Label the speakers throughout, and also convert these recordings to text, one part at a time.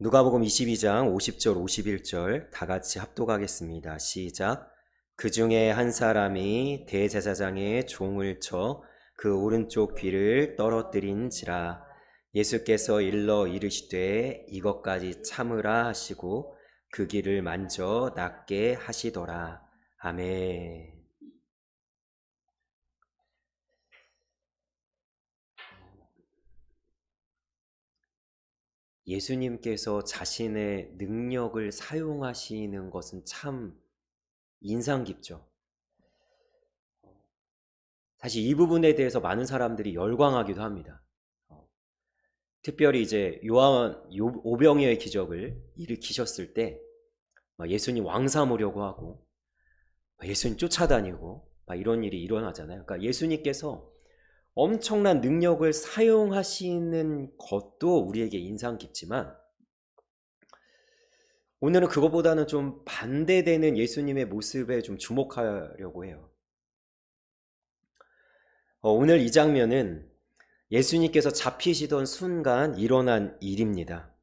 Speaker 1: 누가복음 22장 50절 51절 다 같이 합독하겠습니다. 시작. 그 중에 한 사람이 대제사장의 종을 쳐 그 오른쪽 귀를 떨어뜨린지라. 예수께서 일러 이르시되 이것까지 참으라 하시고 그 귀를 만져 낫게 하시더라. 아멘. 예수님께서 자신의 능력을 사용하시는 것은 참 인상 깊죠. 사실 이 부분에 대해서 많은 사람들이 열광하기도 합니다. 특별히 이제 요한 오병이어의 기적을 일으키셨을 때 예수님 왕 삼으려고 하고 예수님 쫓아다니고 이런 일이 일어나잖아요. 그러니까 예수님께서 엄청난 능력을 사용하시는 것도 우리에게 인상 깊지만 오늘은 그것보다는 좀 반대되는 예수님의 모습에 좀 주목하려고 해요. 오늘 이 장면은 예수님께서 잡히시던 순간 일어난 일입니다.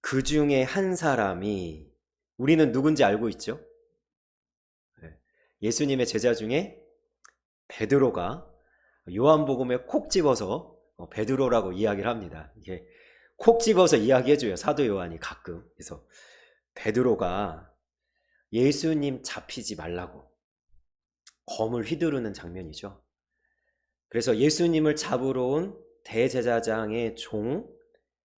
Speaker 1: 그 중에 한 사람이, 우리는 누군지 알고 있죠? 예수님의 제자 중에 베드로가 요한복음에 콕 집어서 베드로라고 이야기를 합니다. 이게 콕 집어서 이야기해줘요, 사도 요한이 가끔. 그래서 베드로가 예수님 잡히지 말라고 검을 휘두르는 장면이죠. 그래서 예수님을 잡으러 온 대제사장의 종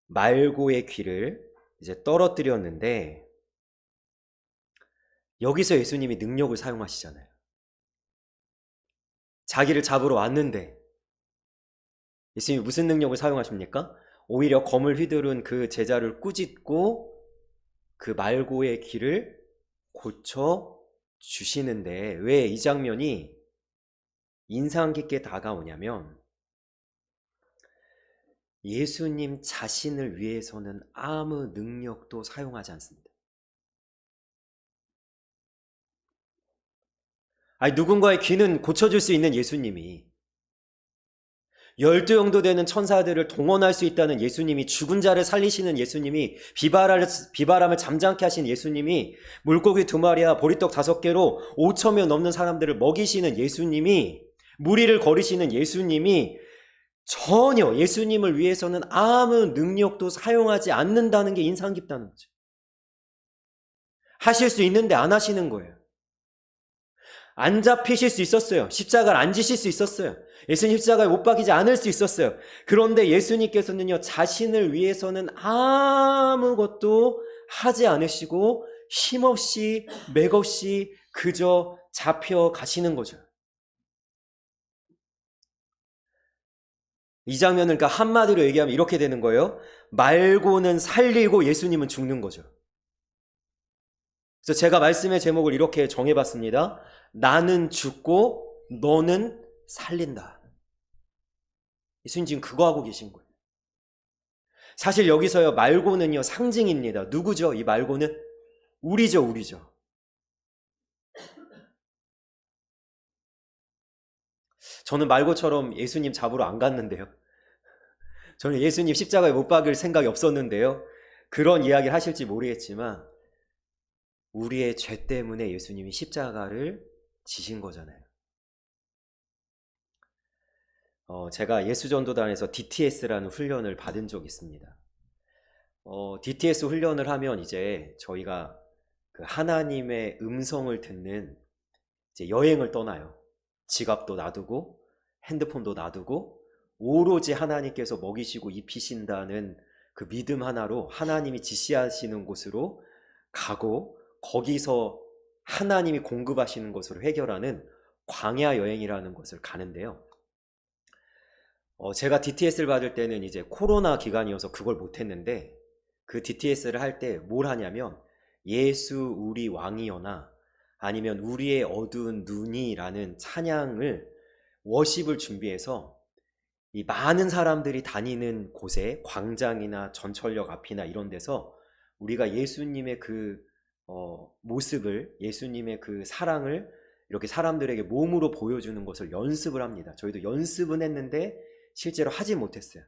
Speaker 1: 말고의 귀를 이제 떨어뜨렸는데, 여기서 예수님이 능력을 사용하시잖아요. 자기를 잡으러 왔는데 예수님이 무슨 능력을 사용하십니까? 오히려 검을 휘두른 그 제자를 꾸짖고 그 말고의 귀를 고쳐 주시는데, 왜 이 장면이 인상 깊게 다가오냐면 예수님 자신을 위해서는 아무 능력도 사용하지 않습니다. 누군가의 귀는 고쳐줄 수 있는 예수님이, 12영도 되는 천사들을 동원할 수 있다는 예수님이, 죽은 자를 살리시는 예수님이, 비바람을 잠잠케 하신 예수님이, 물고기 2마리와 보리떡 5개로 5,000명 넘는 사람들을 먹이시는 예수님이, 무리를 거리시는 예수님이 전혀 예수님을 위해서는 아무 능력도 사용하지 않는다는 게 인상 깊다는 거죠. 하실 수 있는데 안 하시는 거예요. 안 잡히실 수 있었어요. 십자가를 안 지실 수 있었어요. 예수님 십자가에 못 박이지 않을 수 있었어요. 그런데 예수님께서는요, 자신을 위해서는 아무것도 하지 않으시고 힘없이 맥없이 그저 잡혀가시는 거죠. 이 장면을 그러니까 한마디로 얘기하면 이렇게 되는 거예요. 말고는 살리고 예수님은 죽는 거죠. 그래서 제가 말씀의 제목을 이렇게 정해봤습니다. 나는 죽고 너는 살린다. 예수님 지금 그거 하고 계신 거예요. 사실 여기서요, 말고는요 상징입니다. 누구죠? 이 말고는 우리죠. 저는 말고처럼 예수님 잡으러 안 갔는데요. 저는 예수님 십자가에 못 박을 생각이 없었는데요. 그런 이야기를 하실지 모르겠지만 우리의 죄 때문에 예수님이 십자가를 지신 거잖아요. 제가 예수전도단에서 DTS라는 훈련을 받은 적이 있습니다. DTS 훈련을 하면 이제 저희가 그 하나님의 음성을 듣는 이제 여행을 떠나요. 지갑도 놔두고 핸드폰도 놔두고 오로지 하나님께서 먹이시고 입히신다는 그 믿음 하나로 하나님이 지시하시는 곳으로 가고 거기서 하나님이 공급하시는 것으로 해결하는 광야 여행이라는 것을 가는데요. 제가 DTS를 받을 때는 이제 코로나 기간이어서 그걸 못했는데, 그 DTS를 할 때 뭘 하냐면 예수 우리 왕이여나 아니면 우리의 어두운 눈이라는 찬양을 워십을 준비해서 이 많은 사람들이 다니는 곳에 광장이나 전철역 앞이나 이런 데서 우리가 예수님의 그 모습을, 예수님의 그 사랑을 이렇게 사람들에게 몸으로 보여주는 것을 연습을 합니다. 저희도 연습은 했는데 실제로 하지 못했어요.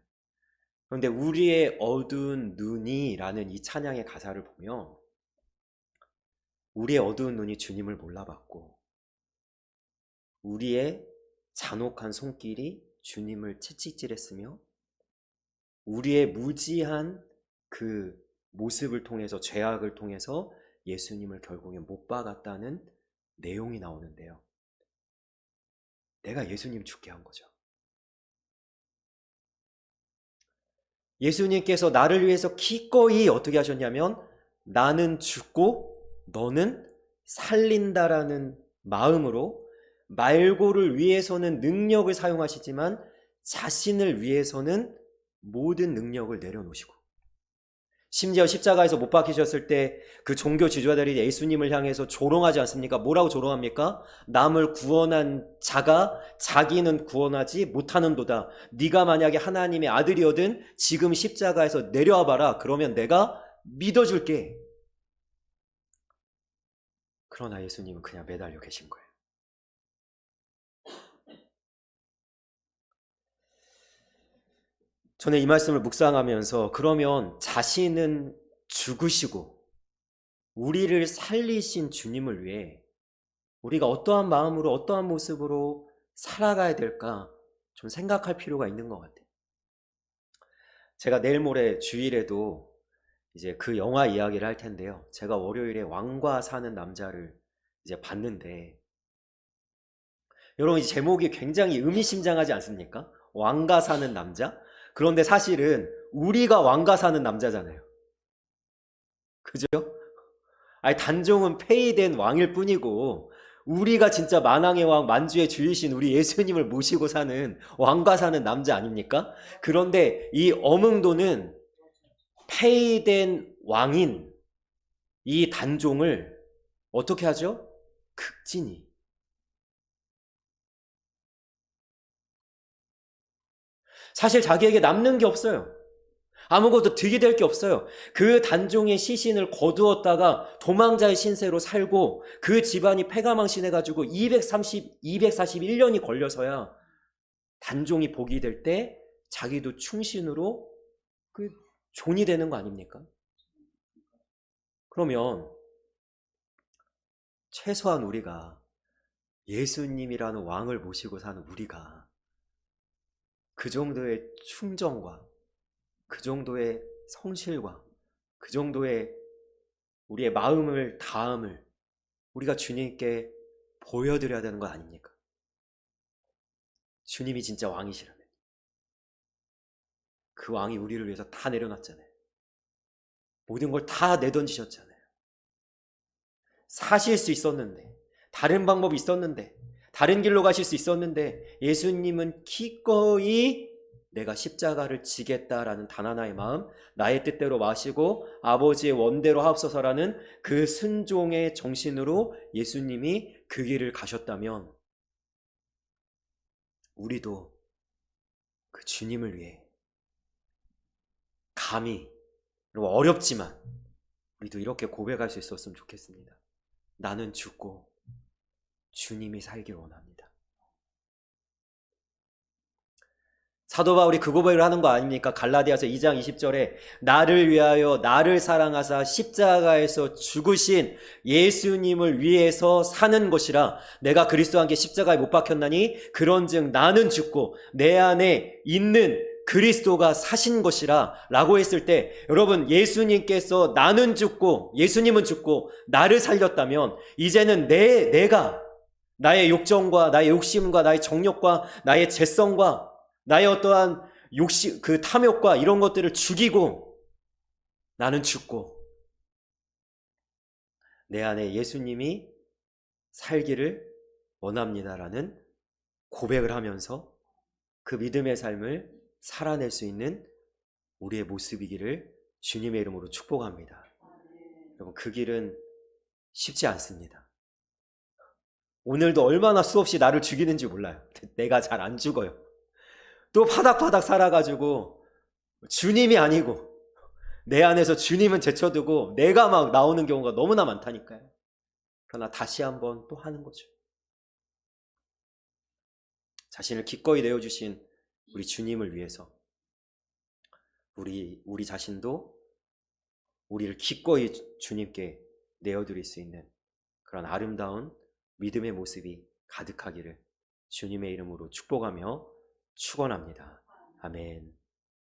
Speaker 1: 그런데 우리의 어두운 눈이라는 이 찬양의 가사를 보면 우리의 어두운 눈이 주님을 몰라봤고 우리의 잔혹한 손길이 주님을 채찍질했으며 우리의 무지한 그 모습을 통해서 죄악을 통해서 예수님을 결국에 못 박았다는 내용이 나오는데요. 내가 예수님 죽게 한 거죠. 예수님께서 나를 위해서 기꺼이 어떻게 하셨냐면 나는 죽고 너는 살린다라는 마음으로 말고를 위해서는 능력을 사용하시지만 자신을 위해서는 모든 능력을 내려놓으시고 심지어 십자가에서 못 박히셨을 때 그 종교 지도자들이 예수님을 향해서 조롱하지 않습니까? 뭐라고 조롱합니까? 남을 구원한 자가 자기는 구원하지 못하는도다. 네가 만약에 하나님의 아들이거든 지금 십자가에서 내려와 봐라. 그러면 내가 믿어줄게. 그러나 예수님은 그냥 매달려 계신 거예요. 저는 이 말씀을 묵상하면서 그러면 자신은 죽으시고 우리를 살리신 주님을 위해 우리가 어떠한 마음으로 어떠한 모습으로 살아가야 될까 좀 생각할 필요가 있는 것 같아요. 제가 내일 모레 주일에도 이제 그 영화 이야기를 할 텐데요. 제가 월요일에 왕과 사는 남자를 이제 봤는데 여러분 이 제목이 굉장히 의미심장하지 않습니까? 왕과 사는 남자? 그런데 사실은 우리가 왕과 사는 남자잖아요. 그죠? 아니 단종은 폐위된 왕일 뿐이고 우리가 진짜 만왕의 왕 만주의 주이신 우리 예수님을 모시고 사는 왕과 사는 남자 아닙니까? 그런데 이 어몽도는 폐위된 왕인 이 단종을 어떻게 하죠? 극진히 사실 자기에게 남는 게 없어요. 아무것도 득이 될 게 없어요. 그 단종의 시신을 거두었다가 도망자의 신세로 살고 그 집안이 패가망신해가지고 241년이 걸려서야 단종이 복이 될 때 자기도 충신으로 그 종이 되는 거 아닙니까? 그러면 최소한 우리가 예수님이라는 왕을 모시고 사는 우리가 그 정도의 충정과 그 정도의 성실과 그 정도의 우리의 마음을 다함을 우리가 주님께 보여드려야 되는 거 아닙니까? 주님이 진짜 왕이시라면 그 왕이 우리를 위해서 다 내려놨잖아요. 모든 걸 다 내던지셨잖아요. 사실 수 있었는데 다른 방법이 있었는데 다른 길로 가실 수 있었는데 예수님은 기꺼이 내가 십자가를 지겠다라는 단 하나의 마음, 나의 뜻대로 마시고 아버지의 원대로 하옵소서라는 그 순종의 정신으로 예수님이 그 길을 가셨다면 우리도 그 주님을 위해 감히 그리고 어렵지만 우리도 이렇게 고백할 수 있었으면 좋겠습니다. 나는 죽고 주님이 살길 원합니다. 사도 바울이 그 고백을 하는 거 아닙니까? 갈라디아서 2장 20절에 나를 위하여 나를 사랑하사 십자가에서 죽으신 예수님을 위해서 사는 것이라 내가 그리스도와 함께 십자가에 못 박혔나니 그런즉 나는 죽고 내 안에 있는 그리스도가 사신 것이라 라고 했을 때 여러분 예수님께서 나는 죽고 예수님은 죽고 나를 살렸다면 이제는 내가 나의 욕정과 나의 욕심과 나의 정욕과 나의 재성과 나의 어떠한 욕심, 그 탐욕과 이런 것들을 죽이고 나는 죽고 내 안에 예수님이 살기를 원합니다라는 고백을 하면서 그 믿음의 삶을 살아낼 수 있는 우리의 모습이기를 주님의 이름으로 축복합니다. 여러분 그 길은 쉽지 않습니다. 오늘도 얼마나 수없이 나를 죽이는지 몰라요. 내가 잘 안 죽어요. 또 파닥파닥 살아가지고 주님이 아니고 내 안에서 주님은 제쳐두고 내가 막 나오는 경우가 너무나 많다니까요. 그러나 다시 한번 또 하는 거죠. 자신을 기꺼이 내어주신 우리 주님을 위해서 우리 자신도 우리를 기꺼이 주님께 내어드릴 수 있는 그런 아름다운 믿음의 모습이 가득하기를 주님의 이름으로 축복하며 축원합니다. 아멘.